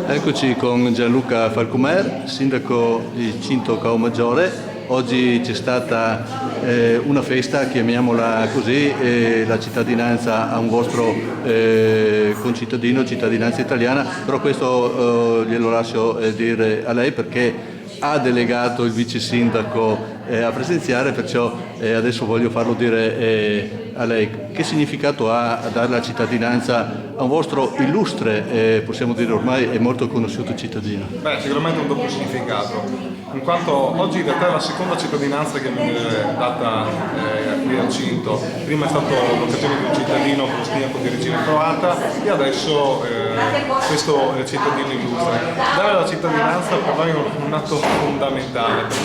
Eccoci con Gianluca Falcomer, sindaco di Cinto Caomaggiore. Oggi c'è stata una festa, chiamiamola così, la cittadinanza a un vostro concittadino, cittadinanza italiana, però questo glielo lascio dire a lei perché ha delegato il vice sindaco a presenziare, perciò adesso voglio farlo dire a lei. Che significato ha dare la cittadinanza a un vostro illustre, possiamo dire ormai è molto conosciuto cittadino? Beh, sicuramente un doppio significato, in quanto oggi in realtà è la seconda cittadinanza che mi è data qui al Cinto. Prima è stato l'occasione di un cittadino bosniaco di origine croata e adesso questo cittadino illustre. Dare la cittadinanza per noi è un atto fondamentale. Per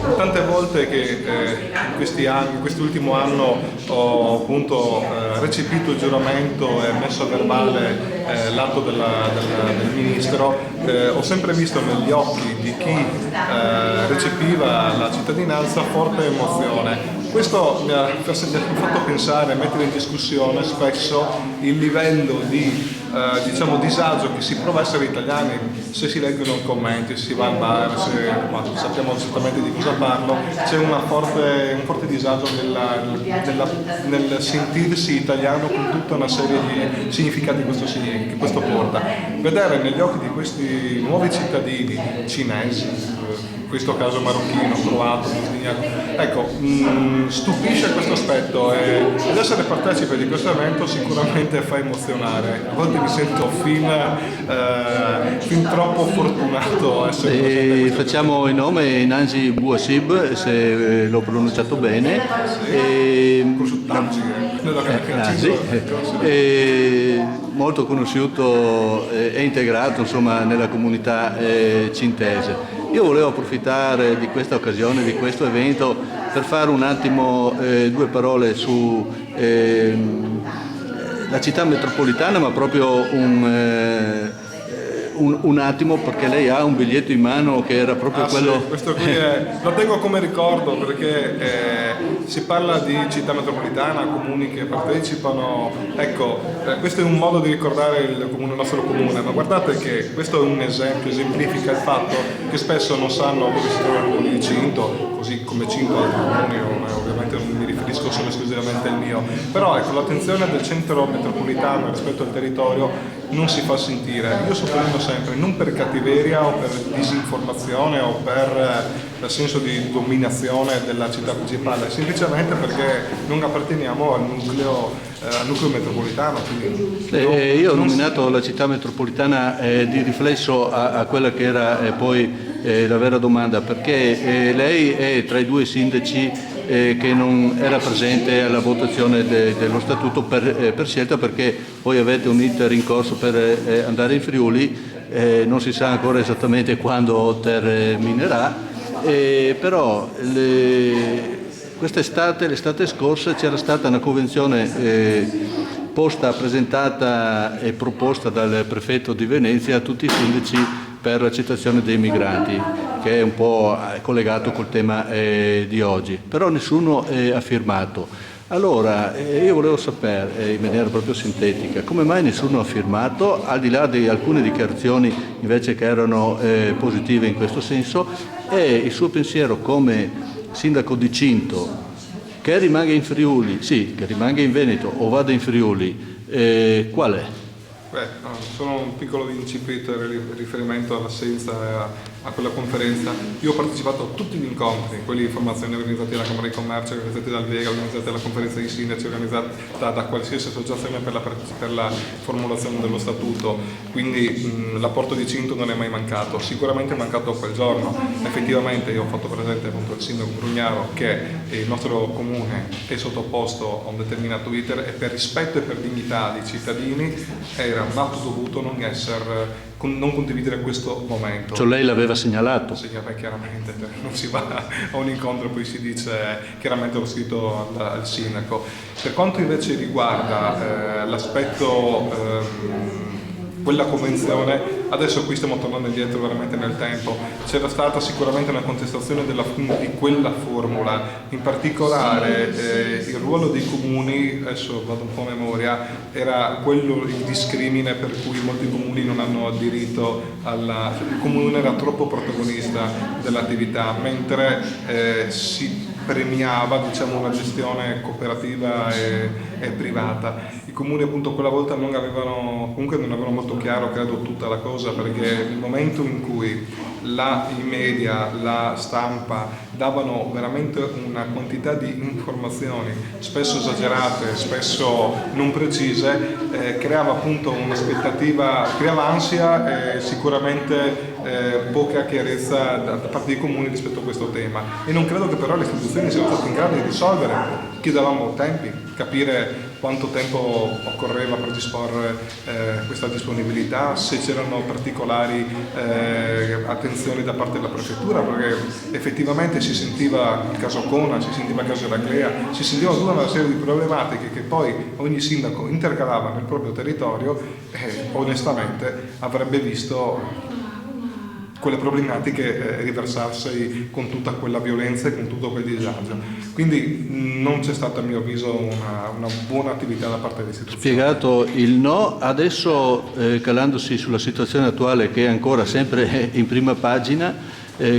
me, tante volte che in questi anni, in quest'ultimo anno ho appunto recepito il giuramento e messo a verbale l'atto del ministro, ho sempre visto negli occhi di chi recepiva la cittadinanza forte emozione. Questo mi ha fatto pensare, mettere in discussione spesso il livello di disagio che si prova a essere italiani se si leggono commenti, se si va al bar, sappiamo esattamente di cosa parlo, c'è un forte disagio nel sentirsi italiano con tutta una serie di significati che questo porta. Vedere negli occhi di questi nuovi cittadini cinesi, in questo caso marocchino, croato, bosniaco, ecco, stupisce questo aspetto ed essere partecipe di questo evento sicuramente fa emozionare. A volte mi sento fin troppo fortunato a essere presente. Facciamo il nome Nanji Bouassib, se l'ho pronunciato bene. Molto conosciuto e integrato insomma nella comunità cintese. Io volevo approfittare di questa occasione, di questo evento, per fare un attimo due parole su la città metropolitana, ma proprio un attimo, perché lei ha un biglietto in mano che era proprio quello... Sì, questo qui lo tengo come ricordo perché si parla di città metropolitana, comuni che partecipano, ecco, questo è un modo di ricordare il nostro comune, ma guardate che questo è un esempio, esemplifica il fatto che spesso non sanno dove si trova il comune di Cinto, così come Cinto altri comuni, ovviamente non mi riferisco solo esclusivamente al mio, però ecco, l'attenzione del centro metropolitano rispetto al territorio non si fa sentire. Io sottolineo sempre, non per cattiveria o per disinformazione o per senso di dominazione della città principale, semplicemente perché non apparteniamo al nucleo metropolitano. Io ho nominato la città metropolitana di riflesso a quella che era poi la vera domanda, perché lei è tra i due sindaci che non era presente alla votazione dello statuto per scelta, perché voi avete un iter in corso per andare in Friuli, non si sa ancora esattamente quando terminerà, però quest'estate, l'estate scorsa, c'era stata una convenzione presentata e proposta dal prefetto di Venezia a tutti i sindaci per l'accettazione dei migranti, che è un po' collegato col tema di oggi, però nessuno ha firmato. Allora, io volevo sapere, in maniera proprio sintetica, come mai nessuno ha firmato, al di là di alcune dichiarazioni invece che erano positive in questo senso, e il suo pensiero come sindaco di Cinto, che rimanga in Friuli, sì, che rimanga in Veneto o vada in Friuli, qual è? Solo un piccolo incipit riferimento all'assenza a quella conferenza. Io ho partecipato a tutti gli incontri, quelli di formazione organizzati dalla Camera di Commercio, organizzati dal Vega, organizzati dalla conferenza dei sindaci, organizzata da qualsiasi associazione per la formulazione dello statuto, quindi l'apporto di Cinto non è mai mancato, sicuramente è mancato quel giorno. Effettivamente io ho fatto presente appunto al sindaco Brugnaro che il nostro comune è sottoposto a un determinato iter e per rispetto e per dignità dei cittadini era un atto dovuto non condividere questo momento. Cioè lei l'aveva segnalato? Sì, chiaramente, non si va a un incontro e poi si dice, chiaramente l'ho scritto al sindaco. Per quanto invece riguarda l'aspetto quella convenzione, adesso qui stiamo tornando indietro veramente nel tempo. C'era stata sicuramente una contestazione di quella formula, in particolare il ruolo dei comuni, adesso vado un po' a memoria, era quello il discrimine per cui molti comuni non hanno aderito il comune era troppo protagonista dell'attività, mentre si premiava, diciamo, una gestione cooperativa e privata. I comuni appunto quella volta non avevano molto chiaro, credo, tutta la cosa, perché nel momento in cui i media, la stampa davano veramente una quantità di informazioni spesso esagerate, spesso non precise, creava appunto un'aspettativa, creava ansia e sicuramente poca chiarezza da parte dei comuni rispetto a questo tema, e non credo che però le istituzioni siano state in grado di risolvere. Chiedevamo tempi, capire quanto tempo occorreva per disporre questa disponibilità, se c'erano particolari attenzioni da parte della prefettura, perché effettivamente si sentiva il caso Cona, si sentiva il caso Eraclea, si sentiva tutta una serie di problematiche che poi ogni sindaco intercalava nel proprio territorio e onestamente avrebbe visto quelle problematiche riversarsi con tutta quella violenza e con tutto quel disagio. Quindi non c'è stata, a mio avviso, una buona attività da parte dell'istituzione. Spiegato il no, adesso calandosi sulla situazione attuale, che è ancora sempre in prima pagina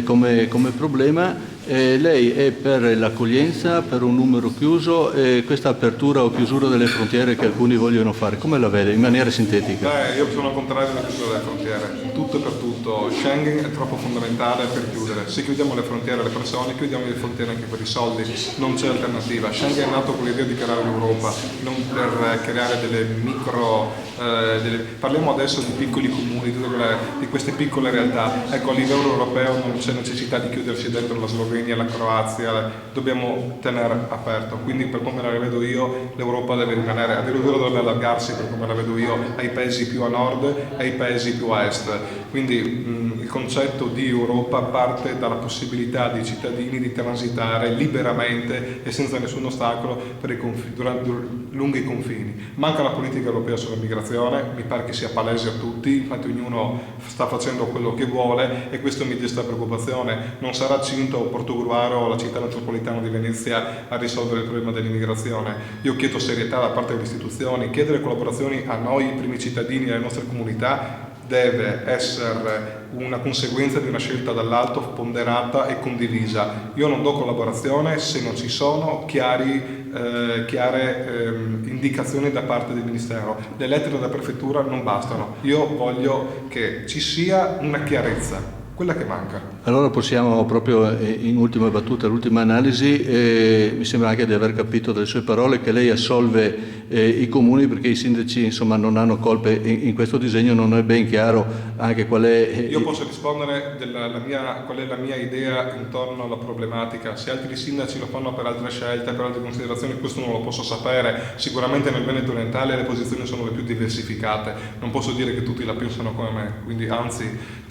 come problema, lei è per l'accoglienza, per un numero chiuso, questa apertura o chiusura delle frontiere che alcuni vogliono fare, come la vede in maniera sintetica? Io sono contrario alla chiusura delle frontiere, tutto e per tutto. Schengen è troppo fondamentale per chiudere. Se chiudiamo le frontiere alle persone, chiudiamo le frontiere anche per i soldi, non c'è alternativa. Schengen è nato con l'idea di creare l'Europa, non per creare delle parliamo adesso di piccoli comuni, di queste piccole realtà. Ecco, a livello europeo non c'è necessità di chiudersi dentro la Slovenia, la Croazia, dobbiamo tenere aperto. Quindi, per come la vedo io, l'Europa deve rimanere, addirittura deve allargarsi, per come la vedo io, ai paesi più a nord e ai paesi più a est. Quindi il concetto di Europa parte dalla possibilità dei cittadini di transitare liberamente e senza nessun ostacolo per lungo i confini. Manca la politica europea sulla migrazione, mi pare che sia palese a tutti, infatti ognuno sta facendo quello che vuole e questo mi desta preoccupazione. Non sarà Cinto o Portogruaro o la città metropolitana di Venezia a risolvere il problema dell'immigrazione. Io chiedo serietà da parte delle istituzioni, chiedere collaborazioni a noi, i primi cittadini e alle nostre comunità deve essere una conseguenza di una scelta dall'alto ponderata e condivisa. Io non do collaborazione se non ci sono chiare indicazioni da parte del Ministero. Le lettere della prefettura non bastano. Io voglio che ci sia una chiarezza, quella che manca. Allora possiamo proprio in ultima battuta, l'ultima analisi, mi sembra anche di aver capito dalle sue parole che lei assolve i comuni perché i sindaci insomma non hanno colpe in questo disegno, non è ben chiaro anche qual è... Io posso rispondere qual è la mia idea intorno alla problematica. Se altri sindaci lo fanno per altre scelte, per altre considerazioni, questo non lo posso sapere. Sicuramente nel Veneto orientale le posizioni sono le più diversificate, non posso dire che tutti la pensano come me, quindi anzi...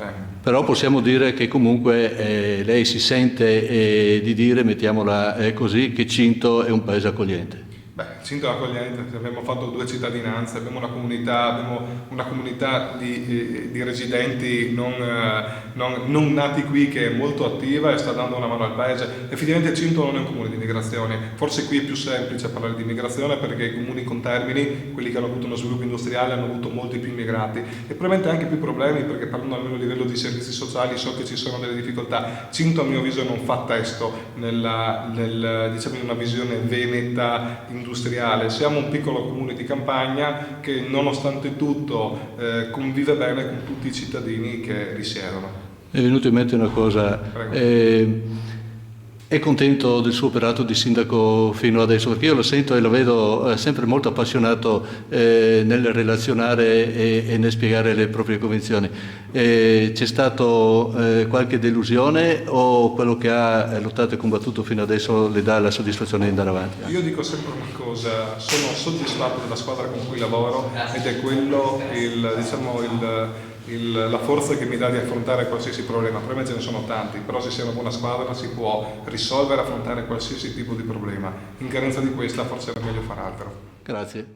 Però possiamo dire che comunque lei si sente di dire, mettiamola così, che Cinto è un paese accogliente. Cinto è accogliente, abbiamo fatto 2 cittadinanze, abbiamo una comunità di residenti non nati qui che è molto attiva e sta dando una mano al paese. Effettivamente Cinto non è un comune di immigrazione, forse qui è più semplice parlare di immigrazione perché i comuni con Termini, quelli che hanno avuto uno sviluppo industriale, hanno avuto molti più immigrati e probabilmente anche più problemi perché parlando almeno a livello di servizi sociali so che ci sono delle difficoltà. Cinto a mio avviso non fa testo diciamo in una visione veneta industriale. Siamo un piccolo comune di campagna che nonostante tutto convive bene con tutti i cittadini che risiedono. Mi è venuto in mente una cosa, è contento del suo operato di sindaco fino adesso? Perché io lo sento e lo vedo sempre molto appassionato nel relazionare e nel spiegare le proprie convinzioni. C'è stato qualche delusione o quello che ha lottato e combattuto fino adesso le dà la soddisfazione di andare avanti? Io dico sempre una cosa, sono soddisfatto della squadra con cui lavoro ed è quello la forza che mi dà di affrontare qualsiasi problema. Problemi ce ne sono tanti, però se si è una buona squadra si può risolvere e affrontare qualsiasi tipo di problema. In carenza di questa forse è meglio far altro. Grazie.